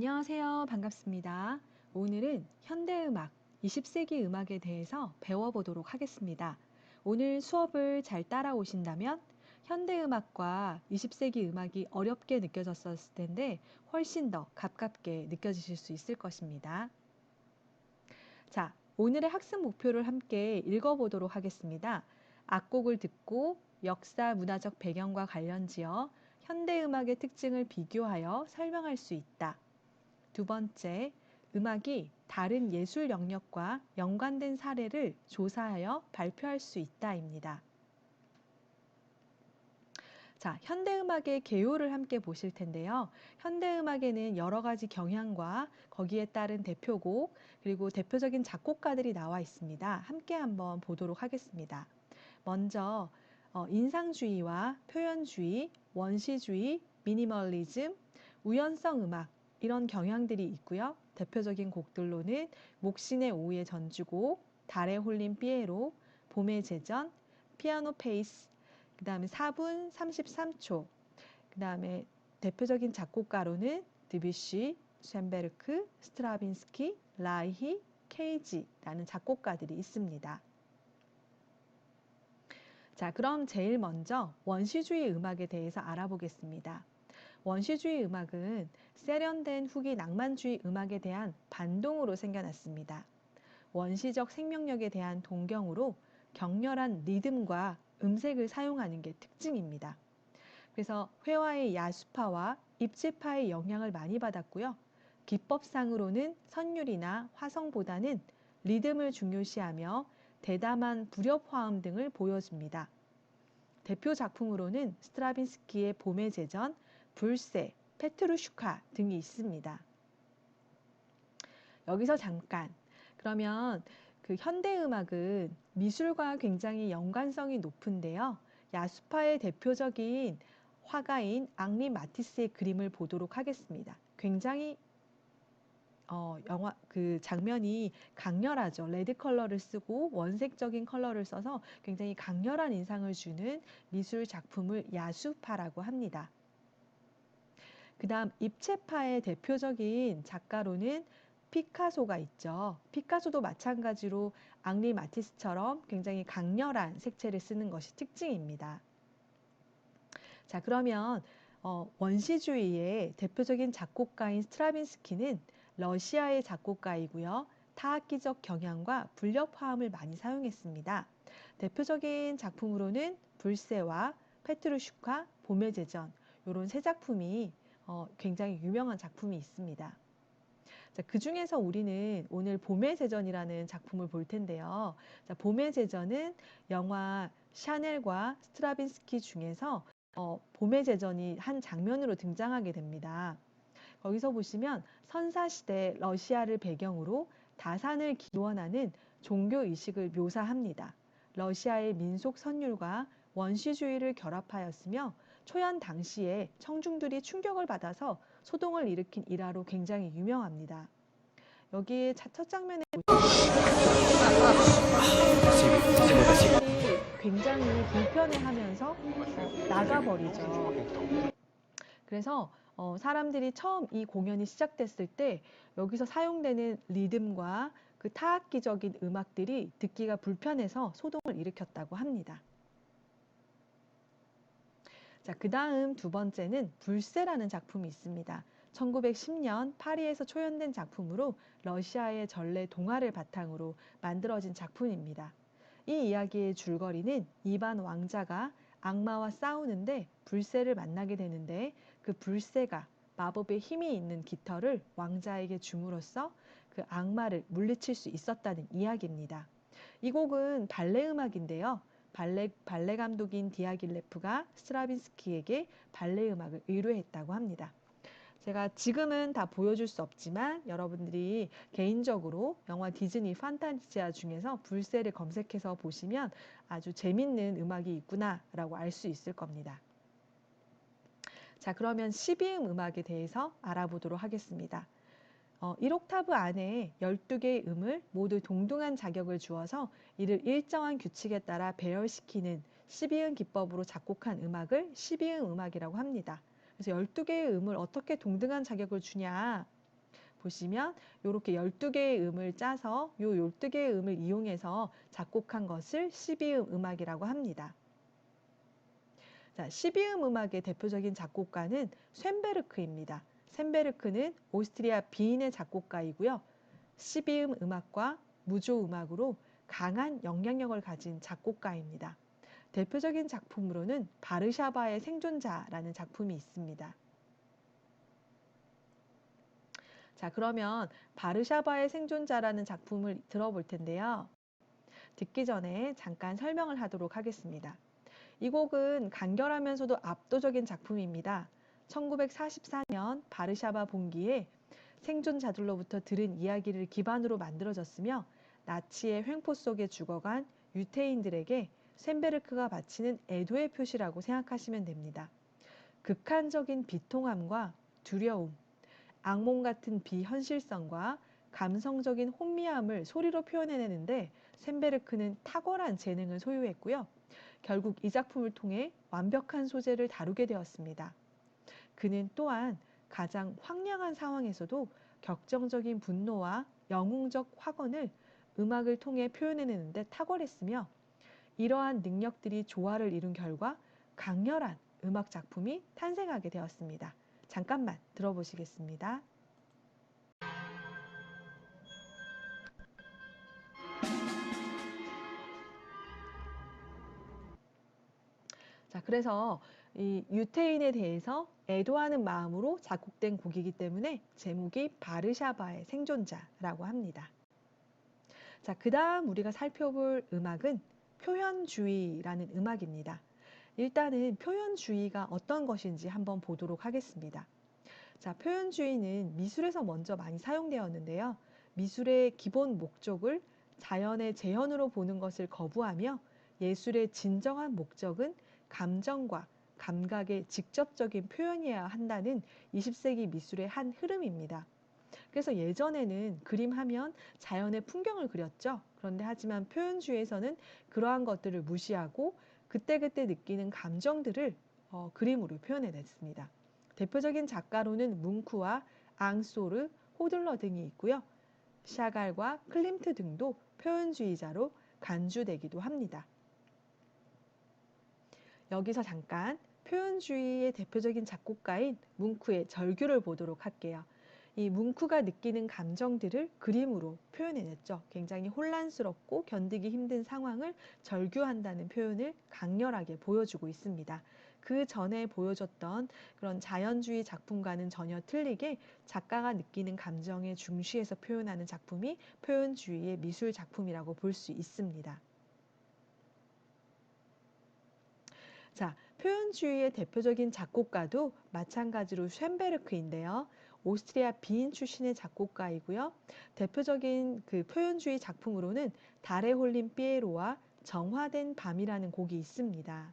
안녕하세요. 반갑습니다. 오늘은 현대음악, 20세기 음악에 대해서 배워보도록 하겠습니다. 오늘 수업을 잘 따라오신다면 현대음악과 20세기 음악이 어렵게 느껴졌었을 텐데 훨씬 더 가깝게 느껴지실 수 있을 것입니다. 자, 오늘의 학습 목표를 함께 읽어보도록 하겠습니다. 악곡을 듣고 역사, 문화적 배경과 관련지어 현대음악의 특징을 비교하여 설명할 수 있다. 두 번째, 음악이 다른 예술 영역과 연관된 사례를 조사하여 발표할 수 있다입니다. 자, 현대음악의 개요를 함께 보실 텐데요. 현대음악에는 여러 가지 경향과 거기에 따른 대표곡, 그리고 대표적인 작곡가들이 나와 있습니다. 함께 한번 보도록 하겠습니다. 먼저 인상주의와 표현주의, 원시주의, 미니멀리즘, 우연성 음악 이런 경향들이 있고요. 대표적인 곡들로는 목신의 오후의 전주곡, 달에 홀린 피에로, 봄의 제전, 피아노 페이스, 그 다음에 4분 33초, 그 다음에 대표적인 작곡가로는 드뷔시, 쇤베르크, 스트라빈스키, 라이히, 케이지라는 작곡가들이 있습니다. 자, 그럼 제일 먼저 원시주의 음악에 대해서 알아보겠습니다. 원시주의 음악은 세련된 후기 낭만주의 음악에 대한 반동으로 생겨났습니다. 원시적 생명력에 대한 동경으로 격렬한 리듬과 음색을 사용하는 게 특징입니다. 그래서 회화의 야수파와 입지파의 영향을 많이 받았고요. 기법상으로는 선율이나 화성보다는 리듬을 중요시하며 대담한 불협화음 등을 보여줍니다. 대표 작품으로는 스트라빈스키의 봄의 제전, 불새, 페트루슈카 등이 있습니다. 여기서 잠깐, 그러면 그 현대음악은 미술과 굉장히 연관성이 높은데요. 야수파의 대표적인 화가인 앙리 마티스의 그림을 보도록 하겠습니다. 굉장히 그 장면이 강렬하죠. 레드 컬러를 쓰고 원색적인 컬러를 써서 굉장히 강렬한 인상을 주는 미술 작품을 야수파라고 합니다. 그 다음 입체파의 대표적인 작가로는 피카소가 있죠. 피카소도 마찬가지로 앙리 마티스처럼 굉장히 강렬한 색채를 쓰는 것이 특징입니다. 자, 그러면 원시주의의 대표적인 작곡가인 스트라빈스키는 러시아의 작곡가이고요. 타악기적 경향과 불협화음을 많이 사용했습니다. 대표적인 작품으로는 불새와 페트루슈카, 봄의 제전 이런 세 작품이 굉장히 유명한 작품이 있습니다. 자, 그 중에서 우리는 오늘 봄의 제전이라는 작품을 볼 텐데요. 자, 봄의 제전은 영화 샤넬과 스트라빈스키 중에서 봄의 제전이 한 장면으로 등장하게 됩니다. 거기서 보시면 선사시대 러시아를 배경으로 다산을 기원하는 종교의식을 묘사합니다. 러시아의 민속 선율과 원시주의를 결합하였으며 초연 당시에 청중들이 충격을 받아서 소동을 일으킨 일화로 굉장히 유명합니다. 여기 첫 장면에 보시면 굉장히 불편해하면서 나가버리죠. 그래서 사람들이 처음 이 공연이 시작됐을 때 여기서 사용되는 리듬과 그 타악기적인 음악들이 듣기가 불편해서 소동을 일으켰다고 합니다. 자, 그 다음 두 번째는 불새라는 작품이 있습니다. 1910년 파리에서 초연된 작품으로 러시아의 전래 동화를 바탕으로 만들어진 작품입니다. 이 이야기의 줄거리는 이반 왕자가 악마와 싸우는데 불새를 만나게 되는데 그 불새가 마법의 힘이 있는 깃털을 왕자에게 줌으로써 그 악마를 물리칠 수 있었다는 이야기입니다. 이 곡은 발레 음악인데요. 발레 감독인 디아길레프가 스트라빈스키에게 발레 음악을 의뢰했다고 합니다. 제가 지금은 다 보여줄 수 없지만 여러분들이 개인적으로 영화 디즈니 판타지아 중에서 불새를 검색해서 보시면 아주 재밌는 음악이 있구나라고 알 수 있을 겁니다. 자, 그러면 12음 음악에 대해서 알아보도록 하겠습니다. 1옥타브 안에 12개의 음을 모두 동등한 자격을 주어서 이를 일정한 규칙에 따라 배열시키는 12음 기법으로 작곡한 음악을 12음 음악이라고 합니다. 그래서 12개의 음을 어떻게 동등한 자격을 주냐? 보시면 이렇게 12개의 음을 짜서 요 12개의 음을 이용해서 작곡한 것을 12음 음악이라고 합니다. 자, 12음 음악의 대표적인 작곡가는 쇤베르크입니다. 쇤베르크는 오스트리아 비인의 작곡가이고요. 12음 음악과 무조 음악으로 강한 영향력을 가진 작곡가입니다. 대표적인 작품으로는 바르샤바의 생존자라는 작품이 있습니다. 자, 그러면 바르샤바의 생존자라는 작품을 들어볼 텐데요. 듣기 전에 잠깐 설명을 하도록 하겠습니다. 이 곡은 간결하면서도 압도적인 작품입니다. 1944년 바르샤바 봉기에 생존자들로부터 들은 이야기를 기반으로 만들어졌으며 나치의 횡포 속에 죽어간 유태인들에게 쇤베르크가 바치는 애도의 표시라고 생각하시면 됩니다. 극한적인 비통함과 두려움, 악몽 같은 비현실성과 감성적인 혼미함을 소리로 표현해내는데 쇤베르크는 탁월한 재능을 소유했고요. 결국 이 작품을 통해 완벽한 소재를 다루게 되었습니다. 그는 또한 가장 황량한 상황에서도 격정적인 분노와 영웅적 확언을 음악을 통해 표현해내는데 탁월했으며 이러한 능력들이 조화를 이룬 결과 강렬한 음악 작품이 탄생하게 되었습니다. 잠깐만 들어보시겠습니다. 자, 그래서 이 유태인에 대해서 애도하는 마음으로 작곡된 곡이기 때문에 제목이 바르샤바의 생존자라고 합니다. 자, 그 다음 우리가 살펴볼 음악은 표현주의라는 음악입니다. 일단은 표현주의가 어떤 것인지 한번 보도록 하겠습니다. 자, 표현주의는 미술에서 먼저 많이 사용되었는데요. 미술의 기본 목적을 자연의 재현으로 보는 것을 거부하며 예술의 진정한 목적은 감정과 감각의 직접적인 표현이어야 한다는 20세기 미술의 한 흐름입니다. 그래서 예전에는 그림하면 자연의 풍경을 그렸죠. 그런데 하지만 표현주의에서는 그러한 것들을 무시하고 그때그때 느끼는 감정들을 그림으로 표현해냈습니다. 대표적인 작가로는 뭉크와 앙소르, 호들러 등이 있고요. 샤갈과 클림트 등도 표현주의자로 간주되기도 합니다. 여기서 잠깐 표현주의의 대표적인 작곡가인 뭉크의 절규를 보도록 할게요. 이 뭉크가 느끼는 감정들을 그림으로 표현해냈죠. 굉장히 혼란스럽고 견디기 힘든 상황을 절규한다는 표현을 강렬하게 보여주고 있습니다. 그 전에 보여줬던 그런 자연주의 작품과는 전혀 틀리게 작가가 느끼는 감정에 중시해서 표현하는 작품이 표현주의의 미술 작품이라고 볼 수 있습니다. 자, 표현주의의 대표적인 작곡가도 마찬가지로 쇤베르크인데요. 오스트리아 비인 출신의 작곡가이고요. 대표적인 그 표현주의 작품으로는 달에 홀린 피에로와 정화된 밤이라는 곡이 있습니다.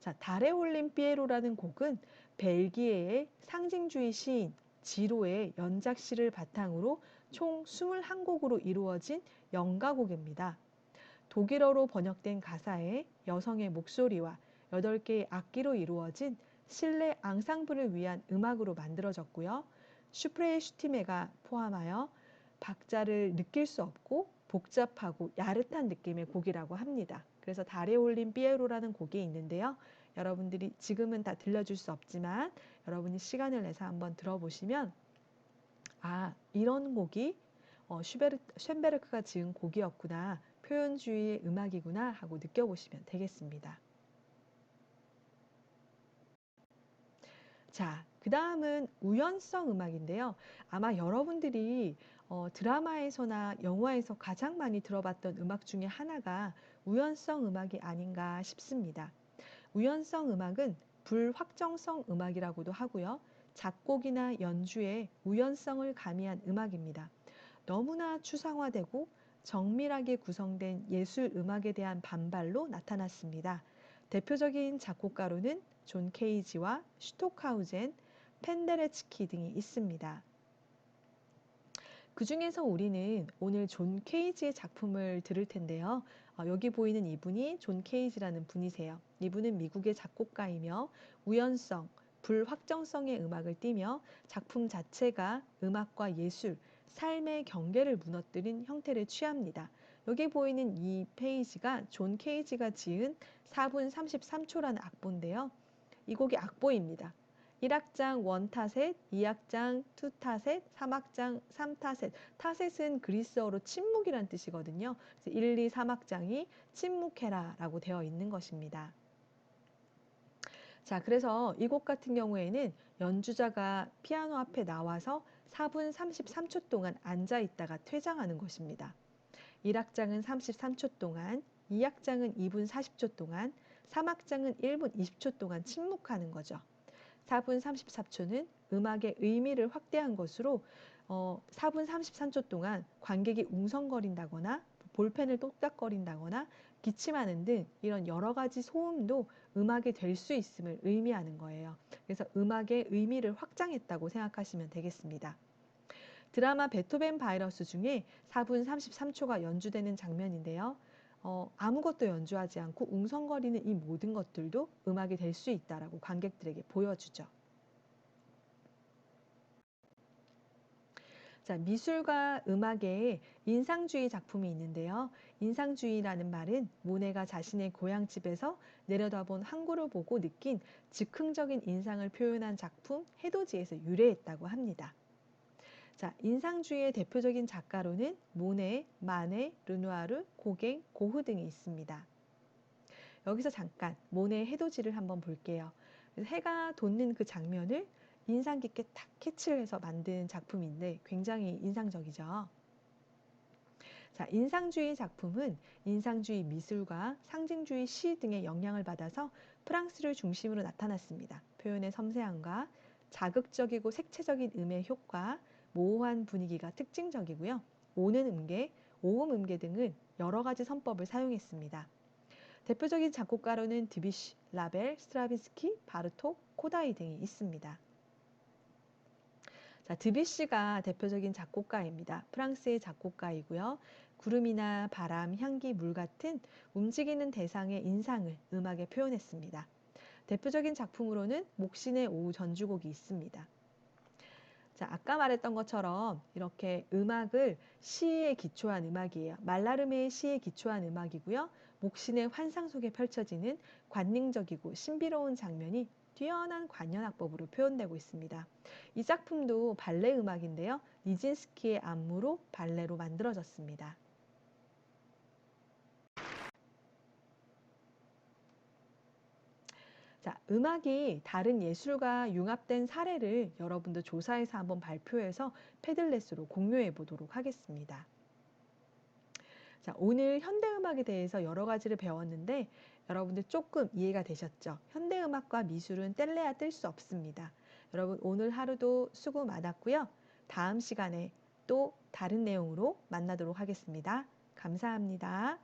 자, 달에 홀린 피에로라는 곡은 벨기에의 상징주의 시인 지로의 연작시를 바탕으로 총 21곡으로 이루어진 연가곡입니다. 독일어로 번역된 가사에 여성의 목소리와 8개의 악기로 이루어진 실내 앙상블을 위한 음악으로 만들어졌고요. 슈프레이슈티메가 포함하여 박자를 느낄 수 없고 복잡하고 야릇한 느낌의 곡이라고 합니다. 그래서 달에 올린 피에로라는 곡이 있는데요. 여러분들이 지금은 다 들려줄 수 없지만 여러분이 시간을 내서 한번 들어보시면 아, 이런 곡이 쇤베르크가 지은 곡이었구나. 표현주의의 음악이구나 하고 느껴보시면 되겠습니다. 자, 그 다음은 우연성 음악인데요. 아마 여러분들이 드라마에서나 영화에서 가장 많이 들어봤던 음악 중에 하나가 우연성 음악이 아닌가 싶습니다. 우연성 음악은 불확정성 음악이라고도 하고요. 작곡이나 연주에 우연성을 가미한 음악입니다. 너무나 추상화되고 정밀하게 구성된 예술 음악에 대한 반발로 나타났습니다. 대표적인 작곡가로는 존 케이지와 슈토크하우젠, 펜데레츠키 등이 있습니다. 그 중에서 우리는 오늘 존 케이지의 작품을 들을 텐데요. 여기 보이는 이분이 존 케이지라는 분이세요. 이분은 미국의 작곡가이며 우연성, 불확정성의 음악을 띠며 작품 자체가 음악과 예술, 삶의 경계를 무너뜨린 형태를 취합니다. 여기 보이는 이 페이지가 존 케이지가 지은 4분 33초라는 악보인데요. 이 곡이 악보입니다. 1악장 1타셋, 2악장 2타셋, 3악장 3타셋. 타셋은 그리스어로 침묵이란 뜻이거든요. 그래서 1, 2, 3악장이 침묵해라 라고 되어 있는 것입니다. 자, 그래서 이 곡 같은 경우에는 연주자가 피아노 앞에 나와서 4분 33초 동안 앉아 있다가 퇴장하는 것입니다. 1악장은 33초 동안, 2악장은 2분 40초 동안, 3악장은 1분 20초 동안 침묵하는 거죠. 4분 34초는 음악의 의미를 확대한 것으로 4분 33초 동안 관객이 웅성거린다거나 볼펜을 똑딱거린다거나 기침하는 등 이런 여러 가지 소음도 음악이 될 수 있음을 의미하는 거예요. 그래서 음악의 의미를 확장했다고 생각하시면 되겠습니다. 드라마 베토벤 바이러스 중에 4분 33초가 연주되는 장면인데요. 아무것도 연주하지 않고 웅성거리는 이 모든 것들도 음악이 될 수 있다라고 관객들에게 보여주죠. 자, 미술과 음악에 인상주의 작품이 있는데요. 인상주의라는 말은 모네가 자신의 고향집에서 내려다본 항구를 보고 느낀 즉흥적인 인상을 표현한 작품 해돋이에서 유래했다고 합니다. 자, 인상주의의 대표적인 작가로는 모네, 마네, 르누아르, 고갱, 고흐 등이 있습니다. 여기서 잠깐 모네의 해돋이를 한번 볼게요. 해가 돋는 그 장면을 인상 깊게 탁 캐치를 해서 만든 작품인데 굉장히 인상적이죠. 자, 인상주의 작품은 인상주의 미술과 상징주의 시 등의 영향을 받아서 프랑스를 중심으로 나타났습니다. 표현의 섬세함과 자극적이고 색채적인 음의 효과, 모호한 분위기가 특징적이고요. 오는 음계, 오음 음계 등은 여러 가지 선법을 사용했습니다. 대표적인 작곡가로는 드뷔시, 라벨, 스트라빈스키, 바르톡, 코다이 등이 있습니다. 자, 드뷔시가 대표적인 작곡가입니다. 프랑스의 작곡가이고요. 구름이나 바람, 향기, 물 같은 움직이는 대상의 인상을 음악에 표현했습니다. 대표적인 작품으로는 목신의 오후 전주곡이 있습니다. 자, 아까 말했던 것처럼 이렇게 음악을 시에 기초한 음악이에요. 말라르메의 시에 기초한 음악이고요. 목신의 환상 속에 펼쳐지는 관능적이고 신비로운 장면이 뛰어난 관현악법으로 표현되고 있습니다. 이 작품도 발레 음악인데요. 니진스키의 안무로 발레로 만들어졌습니다. 자, 음악이 다른 예술과 융합된 사례를 여러분도 조사해서 한번 발표해서 패들렛으로 공유해 보도록 하겠습니다. 자, 오늘 현대음악에 대해서 여러 가지를 배웠는데 여러분들 조금 이해가 되셨죠? 현대음악과 미술은 뗄래야 뗄 수 없습니다. 여러분 오늘 하루도 수고 많았고요. 다음 시간에 또 다른 내용으로 만나도록 하겠습니다. 감사합니다.